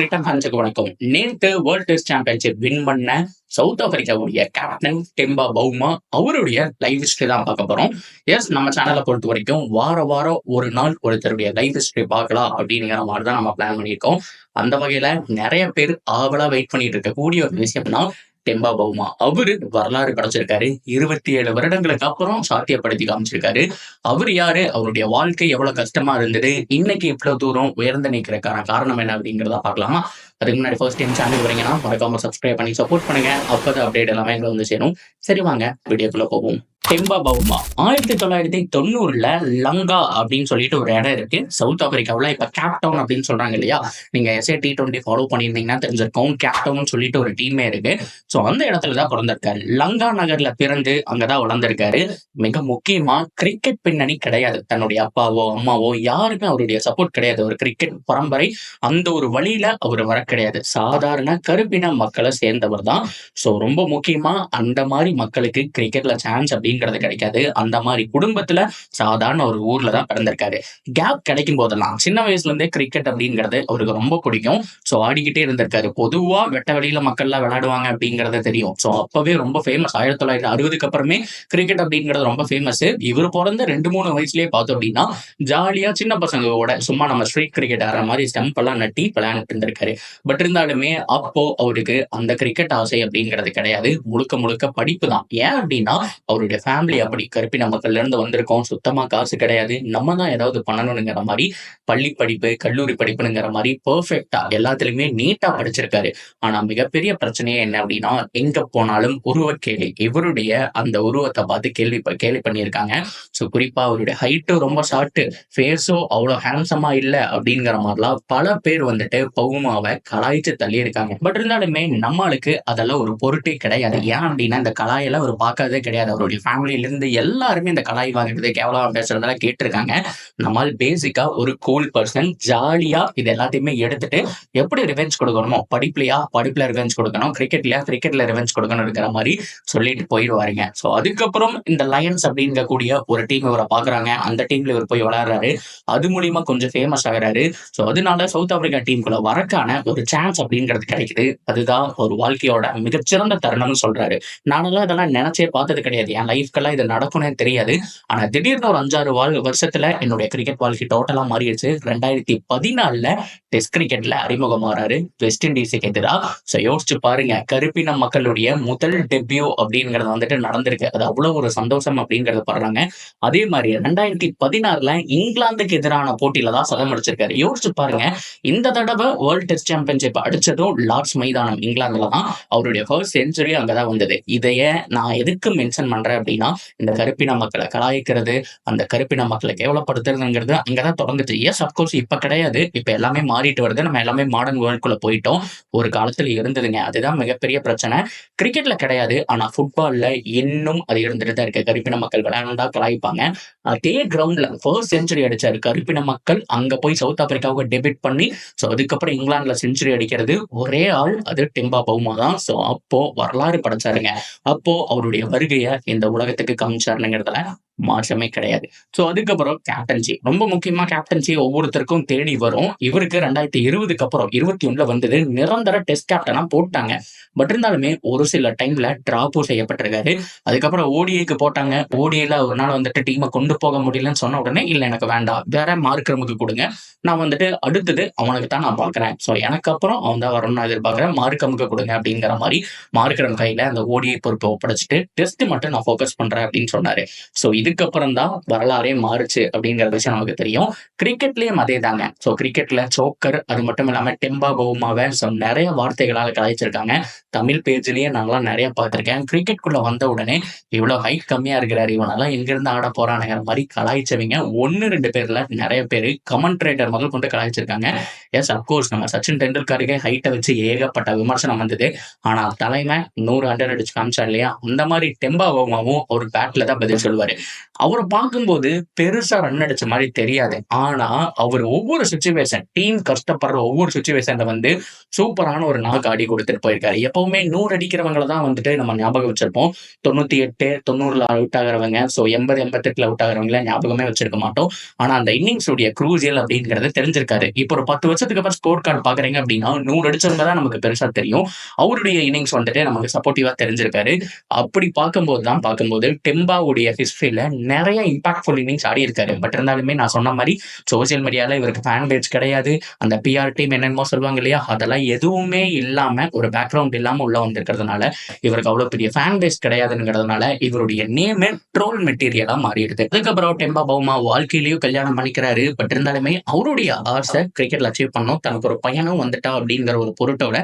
Cricket ஃபேன்ஸுக்கு வணக்கம். நேத்து வேர்ல்ட் டெஸ்ட் சாம்பியன்ஷிப் வின் பண்ண சவுத் ஆப்பிரிக்காவுடைய கேப்டன் டெம்பா பவுமா அவருடைய லைவ் ஹிஸ்டரி தான் பார்க்க போறோம். எஸ், நம்ம சேனலை பொறுத்த வரைக்கும் வாரம் ஒரு நாள் ஒருத்தருடைய லைவ் ஹிஸ்டரி பார்க்கலாம் அப்படிங்கிற மாதிரி தான் நம்ம பிளான் பண்ணியிருக்கோம். அந்த வகையில நிறைய பேர் ஆவலா வெயிட் பண்ணிட்டு இருக்கக்கூடிய ஒரு விஷயம்னா டெம்பா பவுமா. அவரு வரலாறு படைச்சிருக்காரு. 27 வருடங்களுக்கு அப்புறம் சாத்தியப்படுத்தி காமிச்சிருக்காரு. அவர் யாரு, அவருடைய வாழ்க்கை எவ்வளவு கஷ்டமா இருந்தது, இன்னைக்கு இவ்வளவு தூரம் உயர்ந்து நிற்கிறதுக்கான காரணம் என்ன அப்படிங்கிறத பார்க்கலாமா? அதுக்கு முன்னாடி ஃபர்ஸ்ட் டைம் சேனல் வரீங்கன்னா மறக்காம சப்ஸ்கிரைப் பண்ணி சப்போர்ட் பண்ணுங்க. அப்பதான் அப்டேட் எல்லாமே எங்களை வந்து சேரும். சரி, வாங்க வீடியோக்குள்ள போவோம். டெம்பா பவுமா 1990 லங்கா அப்படின்னு சொல்லிட்டு ஒரு இடம் இருக்கு சவுத் ஆப்பிரிக்காவில். இப்ப கேப்டவுன் அப்படின்னு சொல்றாங்க இல்லையா? நீங்க எஸ்ஏ T20 ஃபாலோ பண்ணியிருந்தீங்கன்னா தெரிஞ்சிருக்கும். கேப்டவுன் சொல்லிட்டு ஒரு டீமே இருக்கு. ஸோ அந்த இடத்துல தான் பிறந்திருக்காரு. லங்கா நகர்ல பிறந்து அங்கதான் வளர்ந்திருக்காரு. மிக முக்கியமா கிரிக்கெட் பின்னணி கிடையாது. தன்னுடைய அப்பாவோ அம்மாவோ யாருமே அவருடைய சப்போர்ட் கிடையாது. ஒரு கிரிக்கெட் பரம்பரை அந்த ஒரு வழியில அவர் வர கிடையாது. சாதாரண கருப்பின மக்களை சேர்ந்தவர் தான். ஸோ ரொம்ப முக்கியமா அந்த மாதிரி மக்களுக்கு கிரிக்கெட்ல சான்ஸ் அப்படிங்கிறது கிடைக்காது. அந்த மாதிரி குடும்பத்துல சாதாரண ஒரு ஊர்ல தான் பிறந்திருக்காரு. கேப் கிடைக்கும் போதெல்லாம் சின்ன வயசுல இருந்தே கிரிக்கெட் அப்படிங்கிறது அவருக்கு ரொம்ப பிடிக்கும். ஸோ ஆடிக்கிட்டே இருந்திருக்காரு. பொதுவா வெட்ட வெளியில மக்கள்லாம் விளையாடுவாங்க அப்படிங்கறது தெரியும். ஸோ அப்பவே ரொம்ப ஃபேமஸ். 1960க்கு அப்புறமே கிரிக்கெட் அப்படிங்கிறது ரொம்ப ஃபேமஸ். இவர் பிறந்த 2-3 வயசுலயே பார்த்தோம் அப்படின்னா ஜாலியா சின்ன பசங்களோட சும்மா நம்ம ஸ்ட்ரீட் கிரிக்கெட் ஆடுற மாதிரி ஸ்டம்ப் எல்லாம் நட்டி விளையாண்டுட்டு இருந்திருக்காரு. பட் இருந்தாலுமே அப்போ அவருக்கு அந்த கிரிக்கெட் ஆசை அப்படிங்கிறது கிடையாது. முழுக்க முழுக்க படிப்பு தான். ஏன் அப்படின்னா அவருடைய ஃபேமிலி அப்படி கருப்பின மக்கள்ல இருந்து வந்திருக்கோம். சுத்தமா காசு கிடையாது. நம்ம தான் ஏதாவது பண்ணணுங்கிற மாதிரி பள்ளி படிப்பு கல்லூரி படிப்புங்கிற மாதிரி பெர்ஃபெக்டா எல்லாத்துலயுமே நீட்டா படிச்சிருக்காரு. ஆனா மிகப்பெரிய பிரச்சனையே என்ன அப்படின்னா எங்க போனாலும் உருவக்கேலி. இவருடைய அந்த உருவத்தை பார்த்து கேள்வி பண்ணியிருக்காங்க. ஸோ குறிப்பா அவருடைய ஹைட்டும் ரொம்ப ஷார்ட், ஃபேஸும் அவ்வளவு ஹேண்ட்ஸமா இல்ல அப்படிங்கிற மாதிரிலாம் பல பேர் வந்துட்டு பவுமாவை கலாய்ச்சி தள்ளி இருக்காங்க. பட் இருந்தாலுமே நம்மளுக்கு அதெல்லாம் ஒரு பொருட்டே கிடையாது. ஏன் அப்படின்னா இந்த கலாயெல்லாம் அவர் பார்க்கறதே கிடையாது. அவருடைய ஃபேமிலியில இருந்து எல்லாருமே இந்த கலாய் வாங்குறது கேவலமா பேசுறதெல்லாம் கேட்டிருக்காங்க. நம்மால் பேசிக்கா ஒரு கூல் பர்சன், ஜாலியா இது எல்லாத்தையுமே எடுத்துட்டு எப்படி ரிவெஞ்ச் கொடுக்கணுமோ படிப்புல ரிவெஞ்ச் கொடுக்கணும், கிரிக்கெட்ல ரிவெஞ்ச் கொடுக்கணும் இருக்கிற மாதிரி சொல்லிட்டு போயிடுவாருங்க. ஸோ அதுக்கப்புறம் இந்த லயன்ஸ் அப்படிங்கிற கூடிய ஒரு டீம் இவரை பாக்குறாங்க. அந்த டீம்ல இவர் போய் விளையாடுறாரு. அது மூலியமா கொஞ்சம் ஃபேமஸ் ஆகுறாரு. ஸோ அதனால சவுத் ஆப்பிரிக்கா டீமுக்குள்ள வரக்கான ஒரு சான்ஸ் அப்படிங்கிறது கிடைக்குது. அதுதான் ஒரு வாழ்க்கையோட மிகச்சிறந்த தருணம்னு சொல்றாரு. நானெல்லாம் இதெல்லாம் நினைச்சே பார்த்தது கிடையாது. என் லைஃப்க்கெல்லாம் இது நடக்கும்னே தெரியாது. ஆனா திடீர்னு ஒரு 5-6 வருஷத்துல என்னுடைய கிரிக்கெட் வாழ்க்கை டோட்டலா மாறிடுச்சு. 2014 டெஸ்ட் கிரிக்கெட்ல அறிமுகமாறாரு வெஸ்ட் இண்டீஸுக்கு எதிரா. ஸோ யோசிச்சு பாருங்க, கருப்பின மக்களுடைய முதல் டெபியூ அப்படிங்கிறது வந்துட்டு நடந்திருக்கு. அது அவ்வளவு ஒரு சந்தோஷம் அப்படிங்கறத படுறாங்க. அதே மாதிரி 2016 இங்கிலாந்துக்கு எதிரான போட்டியில தான் சதம் அடிச்சிருக்காரு. யோசிச்சு பாருங்க, இந்த தடவை வேர்ல்ட் டெஸ்ட் சாம்பியன்ஷிப் அடிச்சதும் லார்ட்ஸ் மைதானம் இங்கிலாந்துல தான். அவருடைய ஃபர்ஸ்ட் செஞ்சுரி அங்கதான் வந்தது. இதைய நான் எதுக்கு மென்ஷன் பண்றேன் அப்படின்னா இந்த கருப்பின மக்களை கலாய்க்கிறது, அந்த கருப்பின மக்களை கேவலப்படுத்துறதுங்கிறது அங்கதான் தொடங்குச்சு. எஸ், அப்கோர்ஸ் இப்ப கிடையாது. இப்ப எல்லாமே மாறிட்டு வருது. நம்ம எல்லாமே மாடர்ன் வேர்ல்டுக்குள்ள போயிட்டோம். ஒரு காலத்துல இருந்ததுங்க. அதுதான் மிகப்பெரிய பிரச்சனை. கிரிக்கெட்ல கிடையாது, ஆனா ஃபுட்பால்ல இன்னும் அது இருந்துட்டு தான் இருக்கு. கருப்பின மக்கள் விளையாண்டா கலாய்ப்பாங்க. அதே கிரவுண்ட்ல ஃபர்ஸ்ட் செஞ்சுரி அடிச்சாரு கருப்பின மக்கள். அங்க போய் சவுத் ஆப்பிரிக்காவுக்கு டெபிட் பண்ணி ஸோ அதுக்கப்புறம் இங்கிலாந்துல செஞ்சுரி அடிக்கிறது ஒரே ஆள், அது டெம்பா பவுமா தான். ஸோ அப்போ வரலாறு படைச்சாருங்க. அப்போ அவருடைய வருகைய இந்த உலகத்துக்கு காமிச்சாருங்கிறதுல மாற்றமே கிடையாது. ஸோ அதுக்கப்புறம் கேப்டன்சி, ரொம்ப முக்கியமா கேப்டன்சி ஒவ்வொருத்தருக்கும் தேடி வரும். இவருக்கு 2020க்கு அப்புறம் 21 வந்தது. நிரந்தர டெஸ்ட் கேப்டனா போட்டாங்க. பட் இருந்தாலுமே ஒரு சில டைம்ல டிராப்பும் செய்யப்பட்டிருக்காரு. அதுக்கப்புறம் ஓடிஐக்கு போட்டாங்க. ஓடிஐல ஒரு நாள் வந்துட்டு டீமை கொண்டு போக முடியலன்னு சொன்ன உடனே இல்ல எனக்கு வேண்டாம், வேற மார்க்ரமுக்கு கொடுங்க, நான் வந்துட்டு அடுத்தது அவனுக்கு தான் நான் பாக்குறேன். ஸோ எனக்கு அப்புறம் அவன் தான் வரணும்னு எதிர்பார்க்கிறேன், மார்க்கமுக்கு கொடுங்க அப்படிங்கிற மாதிரி மார்க்ரம் கையில அந்த ஓடிஐ பொறுப்பை ஒப்படைச்சிட்டு டெஸ்ட் மட்டும் நான் ஃபோக்கஸ் பண்றேன் அப்படின்னு சொன்னாரு. ஸோ இதுக்கப்புறம் தான் வரலாறே மாறுச்சு அப்படிங்கிற விஷயம் நமக்கு தெரியும். கிரிக்கெட்லயும் அதே தாங்க. ஸோ கிரிக்கெட்ல சோக்கர், அது மட்டும் இல்லாம டெம்பா பவுமாவை ஸோ நிறைய வார்த்தைகளால் கலாய்ச்சிருக்காங்க. தமிழ் பேஜ்லயே நாங்களாம் நிறைய பார்த்திருக்கேன். கிரிக்கெட்குள்ள வந்த உடனே இவ்வளவு ஹைட் கம்மியா இருக்கிறாரு, இவனெல்லாம் எங்க இருந்து ஆட போறானுங்கிற மாதிரி கலாய்ச்சவங்க 1-2 பேர்ல நிறைய பேரு கமெண்ட்ரேட்டர் முதல் கொண்டு கலாய்ச்சிருக்காங்க. எஸ், அப்கோர்ஸ் நம்ம சச்சின் டெண்டுல்கருக்கு ஹைட்டை வச்சு ஏகப்பட்ட விமர்சனம் வந்தது. ஆனா தலைமை 100 அண்டர் அடிச்சு காமிச்சா இல்லையா, அந்த மாதிரி டெம்பா பவுமாவும் ஒரு பேட்ல தான் பதில் சொல்லுவாரு. அவர பார்க்கும்போது பெருசா ரன் அடிச்ச மாரி தெரியாது. ஆனா, அவரு ஒவ்வொரு சிச்சுவேஷன் டீம் கஷ்டப்படுற ஒவ்வொரு சிச்சுவேஷன்ல சூப்பரான ஒரு நாக் ஆடி குடுத்துட்டு போயிருக்காரு. எப்பவுமே 100 அடிக்கிறவங்கள தான் நம்ம ஞாபகம் வச்சிருப்போம். 98, 90ல அவுட் ஆகுறவங்க. 80, 88ல அவுட் ஆகுறவங்கள ஞாபகமே வச்சிருக்க மாட்டோம். ஆனா, அந்த இன்னிங்ஸ் உடைய க்ரூசியல் அப்படிங்கிறது தெரிஞ்சிருக்காரு. இப்போ ஒரு 10 வருஷத்துக்கு அப்புறம் ஸ்கோர் கார்ட் பார்க்குறீங்க அப்படின்னா, 100 அடிச்சவங்க தான் நமக்கு பெருசா தெரியும். அவருடைய இன்னிங்ஸ் நமக்கு சப்போர்ட்டிவா தெரிஞ்சிருக்காரு. அப்படி பார்க்கும்போது டெம்பாவுடைய ஹிஸ்டரியில நெறைய இம்பாக்ட்ஃபுல் இன்னிங்ஸ் ஆடியிருக்காரு. பட் இருந்தாலுமே நான் சொன்ன மாரி சோசியல் மீடியால இவருக்கு ஃபேன் பேஜ் கிடையாது. அந்த பிஆர் டீம் என்னென்னமோ சொல்லுவாங்க இல்லையா? அதெல்லாம் எதுவுமே இல்லாம ஒரு பேக்ரவுண்ட் இல்லாம உள்ள வந்திருக்கிறதுனால, இவருக்கு அவ்வளோ பெரிய ஃபேன் பேஸ் கிடையாதுங்கிறதுனால, இவருடைய நேமே ட்ரோல் மெட்டீரியலா மாறிடுது. அதுக்கப்புறம் டெம்பா பவுமா வாழ்க்கையிலயும் கல்யாணம் பண்ணிக்கிறாரு. பட் இருந்தாலுமே அவருடைய ஆசை கிரிக்கெட்ல அச்சீவ் பண்ணணும். தனக்கு ஒரு பையனும் வந்துட்டா அப்படிங்கிற ஒரு பொருட்டோட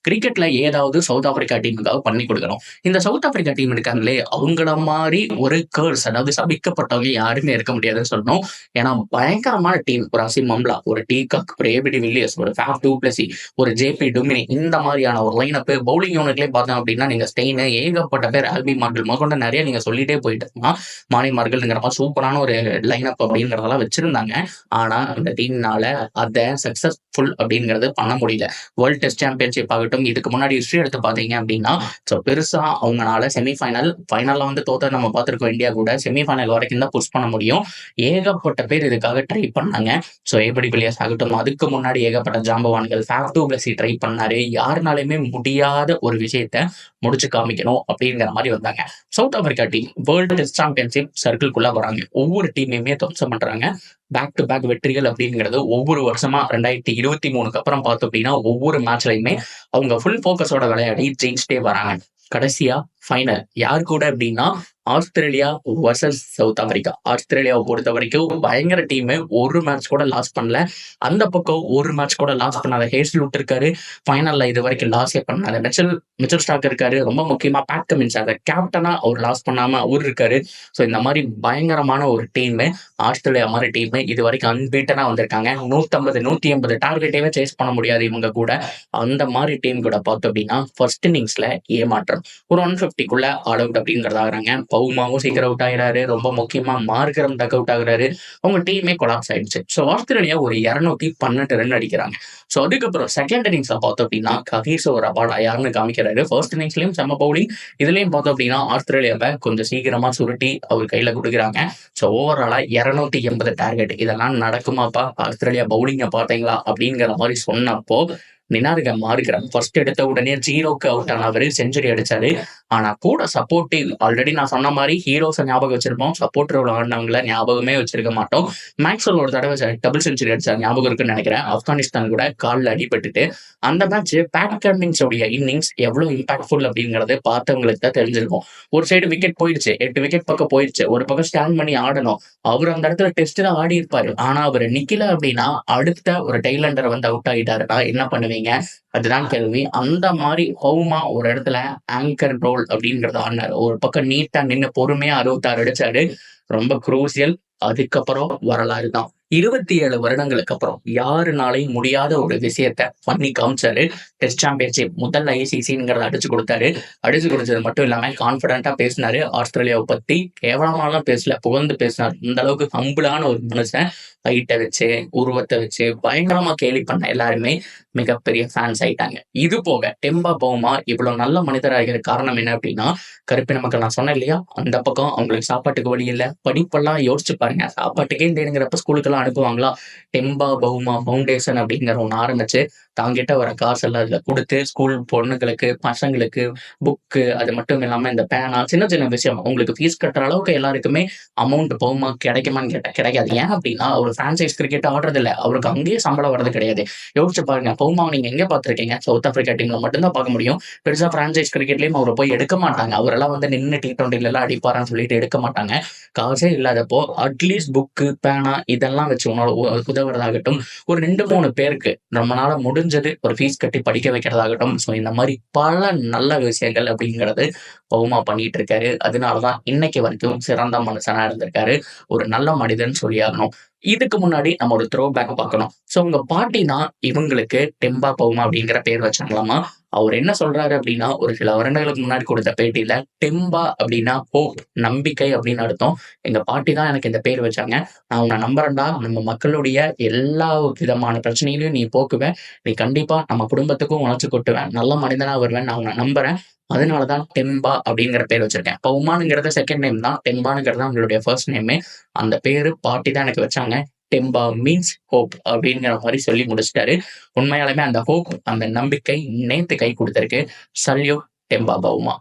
கிரிக்கெட்ல ஏதாவது சவுத் ஆப்பிரிக்கா டீமுக்காக பண்ணி கொடுக்கணும். இந்த சவுத் ஆப்பிரிக்கா டீம் இருக்காங்களே, அவங்கள மாரி ஒரு கர்ஸ் அதாவது சபிக்கப்பட்டவங்க யாருமே இருக்க முடியாதுன்னு சொல்லணும். ஏன்னா பயங்கரமான டீம். ஒரு அசிம் அம்லா, ஒரு டீகாக், ஒரு ஏபிடி வில்லியர்ஸ், ஒரு ஃபேஃப் டூ பிளஸி, ஒரு ஜேபி டுமினி இந்த மாதிரியான ஒரு லைனப் பவுலிங் யூனிட்லயே பார்த்தோம் அப்படின்னா நீங்க ஸ்டெயின் ஏகப்பட்ட பேர் ஆல்பி மார்கல் முதற்கொண்டு நிறைய நீங்க சொல்லிட்டே போயிட்டு இருக்கலாம். மானி மார்கல்ங்கிற மாதிரி சூப்பரான ஒரு லைனப் அப்படிங்கிறதெல்லாம் வச்சிருந்தாங்க. ஆனா இந்த டீம்னால அதை சக்சஸ்ஃபுல் அப்படிங்கிறது பண்ண முடியல. வேர்ல்ட் டெஸ்ட் சாம்பியன்ஷிப் ஆகட்டும், இதுக்கு முன்னாடி ஹிஸ்டரி எடுத்து பார்த்தீங்க அப்படின்னா பெருசா அவங்கனால ஃபைனல்ல தோத்த நம்ம பார்த்திருக்கோம். இந்தியா கூட செமிஃபைனல் வரைக்கும் தான் புஷ் பண்ண முடியும். ஏகப்பட்ட பேர் இதுக்காக ட்ரை பண்ணாங்க. ஏபிடி வில்லியர்ஸ் ஆகட்டும், அதுக்கு முன்னாடி ஏகப்பட்ட ஜாம்பவான்கள், ஃபேஃப் டூ பிளஸி ட்ரை பண்ணாரு. யாருனாலுமே முடியாத ஒரு விஷயத்த முடிச்சு காமிக்கணும் அப்படிங்கிற மாதிரி வந்தாங்க. South Africa team world test championship சர்க்கிள்குள்ள வராங்க. ஒவ்வொரு டீமையுமே துவம்சம் பண்றாங்க. பேக் டு பேக் வெற்றிகள் அப்படிங்கிறது ஒவ்வொரு வருஷமா 2023க்கு அப்புறம் பார்த்தோம் அப்படின்னா ஒவ்வொரு மேட்ச்லயுமே அவங்க ஃபுல் ஃபோக்கஸோட விளையாடி ஜெயிச்சுட்டே வராங்க. கடைசியா ஃபைனல் யார் கூட அப்படின்னா ஆஸ்திரேலியா வர்சஸ் சவுத் ஆப்பிரிக்கா. ஆஸ்திரேலியாவை பொறுத்த வரைக்கும் பயங்கர டீம். ஒரு மேட்ச் கூட லாஸ் பண்ணல. அந்த பக்கம் ஒரு மேட்ச் கூட லாஸ் பண்ணாத ஹேஸ்லூட் இருக்காரு. ஃபைனல்ல இது வரைக்கும் லாஸே பண்ணாத மிச்சல் ஸ்டாக் இருக்காரு. ரொம்ப முக்கியமா பேட் கமின்ஸ் அந்த கேப்டனா அவர் லாஸ் பண்ணாம அவர் இருக்காரு. இந்த மாதிரி பயங்கரமான ஒரு டீம். ஆஸ்திரேலியா மாதிரி டீம் இது வரைக்கும் அன்பீட்டனா வந்திருக்காங்க. 150, 180 டார்கெட்டே சேஸ் பண்ண முடியாது இவங்க கூட. அந்த மாதிரி டீம் கூட பார்த்தோம் அப்படின்னா ஃபர்ஸ்ட் இன்னிங்ஸ்ல ஏமாற்றம். ஒரு 150க்குள்ள ஆல் அவுட் அப்படிங்கிறது ஆகுறாங்க. பவுமாவும் சீக்கிரம் அவுட் ஆகிறாரு. ரொம்ப முக்கியமா மார்கரம் டக் அவுட் ஆகுறாரு. அவங்க டீமே கொலாப்ஸ் ஆயிடுச்சு. ஆஸ்திரேலியா ஒரு 212 ரன் அடிக்கிறாங்க. அதுக்கப்புறம் செகண்ட் இன்னிங்ஸ்ல பார்த்தோம் அப்படின்னா ககிசோ ரபாடா யாருன்னு காமிக்கிறாரு. ஃபர்ஸ்ட் இன்னிங்ஸ்லயும் செம்ம பவுலிங். இதுலயும் பார்த்தோம் அப்படின்னா ஆஸ்திரேலியாவை கொஞ்சம் சீக்கிரமா சுருட்டி அவர் கையில கொடுக்குறாங்க. ஓவராலா 280 டார்கெட். இதெல்லாம் நடக்குமாப்பா? ஆஸ்திரேலியா பவுலிங்க பார்த்தீங்களா அப்படிங்கிற மாதிரி சொன்னப்போ மார்கரம் ஃபர்ஸ்ட் எடுத்த உடனே 0க்கு அவுட் ஆனவரு செஞ்சுரி அடிச்சாரு. ஆனா கூட சப்போர்ட்டிவ் ஆல்ரெடி நான் சொன்ன மாதிரி ஹீரோஸை ஞாபகம் வச்சிருப்போம். சப்போர்ட் ரோல் ஆடினவங்கள ஞாபகமே வச்சிருக்க மாட்டோம். மேக்ஸ்வெல் ஒரு தடவை டபுள் செஞ்சுரி அடிச்சார் ஞாபகம் இருக்குன்னு நினைக்கிறேன். ஆப்கானிஸ்தான் கூட காலில் அடிபட்டுட்டு அந்த மேட்ச் பேட் கமின்ஸ் உடைய இன்னிங்ஸ் எவ்வளவு இம்பாக்ட்ஃபுல் அப்படிங்கறது பார்த்தவங்களுக்கு தான் தெரிஞ்சிருக்கும். ஒரு சைடு விக்கெட் போயிடுச்சு, 8 விக்கெட் பக்கம் போயிடுச்சு. ஒரு பக்கம் ஸ்டாண்ட் பண்ணி ஆடணும். அவர் அந்த இடத்துல டெஸ்ட் தான் ஆடி இருப்பாரு. ஆனா அவர் நிக்கல அப்படின்னா அடுத்த ஒரு டெய்லண்டர் அவுட் ஆகிட்டாருன்னா என்ன பண்ணுவீங்க? அதுதான் கேள்வி. அந்த மாதிரி ஹோமா ஒரு இடத்துல ஆங்கர் ரோல் அப்படிங்கறத ஆடினாரு. ஒரு பக்கம் நீட்டா நின்று பொறுமையா 66 அடிச்சாரு. ரொம்ப குரூசியல். அதுக்கப்புறம் வரலாறு தான். 27 வருடங்களுக்கு அப்புறம் யாருனாலையும் முடியாத ஒரு விஷயத்த பண்ணி காமிச்சாரு. டெஸ்ட் சாம்பியன்ஷிப் முதல் ஐசிசிங்கிறத அடிச்சு கொடுத்தாரு. அடிச்சு கொடுத்தது மட்டும் இல்லாம கான்பிடண்டா பேசினாரு. ஆஸ்திரேலியாவை பத்தி கேவலமாலாம் பேசல, புகழ்ந்து பேசினார். இந்த அளவுக்கு ஹம்பிளான ஒரு மனுஷன். ஹைட்டை வச்சு, உருவத்தை வச்சு பயங்கரமா கேலி பண்ண எல்லாருமே மிகப்பெரிய ஃபேன்ஸ் ஆயிட்டாங்க. இது போக டெம்பா பவுமா இவ்வளவு நல்ல மனிதராகிற காரணம் என்ன அப்படின்னா கருப்பின மக்கள் நான் சொன்னேன் இல்லையா, அந்த பக்கம் அவங்களுக்கு சாப்பாட்டுக்கு வழி இல்லை. படிப்பெல்லாம் யோசிச்சு பாருங்க. சாப்பாட்டுக்கே தேடுங்கிறப்ப ஸ்கூலுக்கெல்லாம் அனுப்புவாங்களா? டெம்பா பவுமா ஃபவுண்டேஷன் அப்படிங்கிற ஒன்று ஆரம்பிச்சு தாங்கிட்ட வர காசு எல்லாம் இதுல கொடுத்து ஸ்கூல் பொண்ணுங்களுக்கு, பசங்களுக்கு புக்கு, அது மட்டும் இல்லாம இந்த பேனா, சின்ன சின்ன விஷயம் உங்களுக்கு ஃபீஸ் கட்டுற அளவுக்கு எல்லாருக்குமே அமௌண்ட் பவுமா கிடைக்குமான்னு கேட்டா கிடைக்காது. ஏன் அப்படின்னா அவர் பிரான்சைஸ் கிரிக்கெட் ஆடுறது இல்லை. அவருக்கு அங்கேயே சம்பளம் வர்றது கிடையாது. யோசிச்சு பாருங்க. பவுமாவை நீங்க எங்க பார்த்திருக்கீங்க? சவுத் ஆப்பிரிக்கா டீம்ல மட்டும்தான் பார்க்க முடியும். பெருசா பிரான்சைஸ் கிரிக்கெட்லயும் அவரை போய் எடுக்க மாட்டாங்க. அவரெல்லாம் நின்று T20 எல்லாம் அடிப்பாரான்னு சொல்லிட்டு எடுக்க மாட்டாங்க. காசே இல்லாதப்போ அட்லீஸ்ட் புக்கு, பேனா இதெல்லாம் வச்சு உதவுறதாகட்டும், ஒரு 2-3 பேருக்கு நம்மளால முடிஞ்சது ஒரு ஃபீஸ் கட்டி படிக்க வைக்கிறதாகட்டும். இந்த மாதிரி பல நல்ல விஷயங்கள் அப்படிங்கிறது பவுமா பண்ணிட்டு இருக்காரு. அதனாலதான் இன்னைக்கு வரைக்கும் சிறந்த மனுஷனா இருந்திருக்காரு. ஒரு நல்ல மனிதன் சொல்லியாகணும். இதுக்கு முன்னாடி நம்ம ஒரு த்ரோ பேக் பார்க்கணும். உங்க பாட்டி தான் இவங்களுக்கு டெம்பா பவுமா அப்படிங்கிற பேர் வச்சாங்களாமா. அவர் என்ன சொல்றாரு அப்படின்னா, ஒரு சில வருடங்களுக்கு முன்னாடி கொடுத்த பேட்டியில, டெம்பா அப்படின்னா ஹோப், நம்பிக்கை அப்படின்னு அர்த்தம். எங்க பாட்டி தான் எனக்கு இந்த பேர் வச்சாங்க. நான் உன்ன நம்புறேன்டா. நம்ம மக்களுடைய எல்லா விதமான பிரச்சனைகளையும் நீ போக்குவ. நீ கண்டிப்பா நம்ம குடும்பத்துக்கும் உழைச்சு கொட்டுவ. நல்ல மனிதனா வருவேன்னு நான் உன்ன நம்புறேன். அதனால தான் டெம்பா அப்படிங்கிற பேர் வச்சிருக்கேன். பவுமான்ங்கிறது செகண்ட் நேம் தான். டெம்பான்ங்கிறது தான் உங்களுடைய ஃபர்ஸ்ட் நேமு. அந்த பேரு பாட்டி தான் எனக்கு வச்சாங்க. டெம்பா மீன்ஸ் ஹோப் அப்படிங்கிற மாரி சொல்லி முடிச்சுட்டாரு. உண்மையாலுமே அந்த ஹோப், அந்த நம்பிக்கை நேத்து கை குடுத்திருக்கு. Salute Temba Bavuma.